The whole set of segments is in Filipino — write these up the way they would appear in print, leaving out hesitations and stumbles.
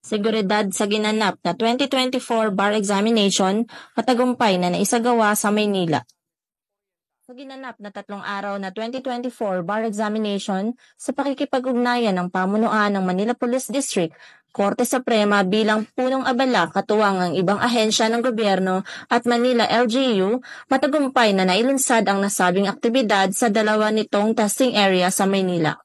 seguridad sa ginanap na 2024 bar examination matagumpay na naisagawa sa Maynila. Sa ginanap na 3 araw na 2024 bar examination sa pakikipag-ugnayan ng pamunuan ng Manila Police District, Korte Suprema bilang punong abala katuwang ang ibang ahensya ng gobyerno at Manila LGU, matagumpay na nailunsad ang nasabing aktibidad sa dalawa nitong testing area sa Maynila.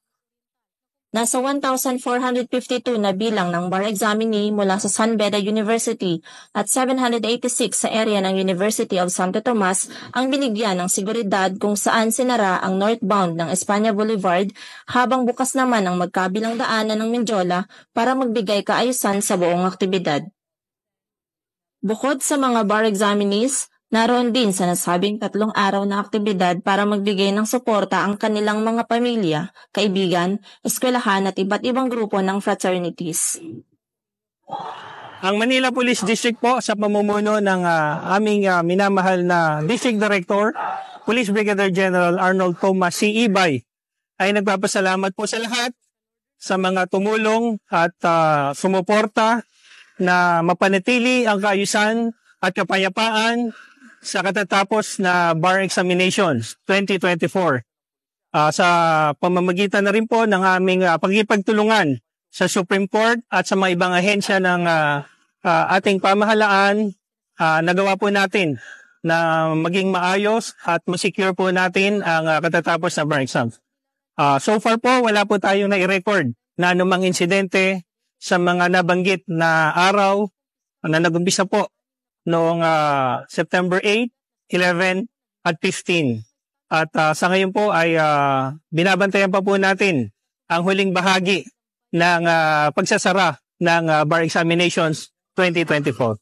Nasa 1,452 na bilang ng bar examinee mula sa San Beda University at 786 sa area ng University of Santo Tomas ang binigyan ng seguridad kung saan sinara ang northbound ng Espanya Boulevard habang bukas naman ang magkabilang daanan ng Menjola para magbigay kaayusan sa buong aktibidad. Bukod sa mga bar examinees, naroon din sa nasabing 3 araw na aktibidad para magbigay ng suporta ang kanilang mga pamilya, kaibigan, eskwelahan at iba't ibang grupo ng fraternities. Ang Manila Police District po sa pamumuno ng aming minamahal na District Director, Police Brigadier General Arnold Tomas C. Ibay, ay nagpapasalamat po sa lahat sa mga tumulong at sumuporta na mapanatili ang kaayusan at kapayapaan sa katatapos na bar examinations 2024 sa pamamagitan na rin po ng aming pagkipagtulungan sa Supreme Court at sa mga ibang ahensya ng ating pamahalaan, nagawa po natin na maging maayos at masecure po natin ang katatapos na bar exam. So far po, wala po tayong nai-record na anumang insidente sa mga nabanggit na araw na nag-umpisa po noong September 8, 11 at 15. At sa ngayon po ay binabantayan pa po natin ang huling bahagi ng pagsasara ng bar examinations 2024.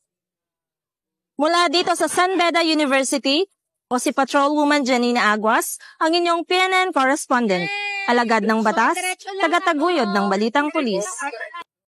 Mula dito sa San Beda University, o si Patrolwoman Janina Aguas, ang inyong PNN correspondent, alagad ng batas, tagataguyod ng Balitang Pulis.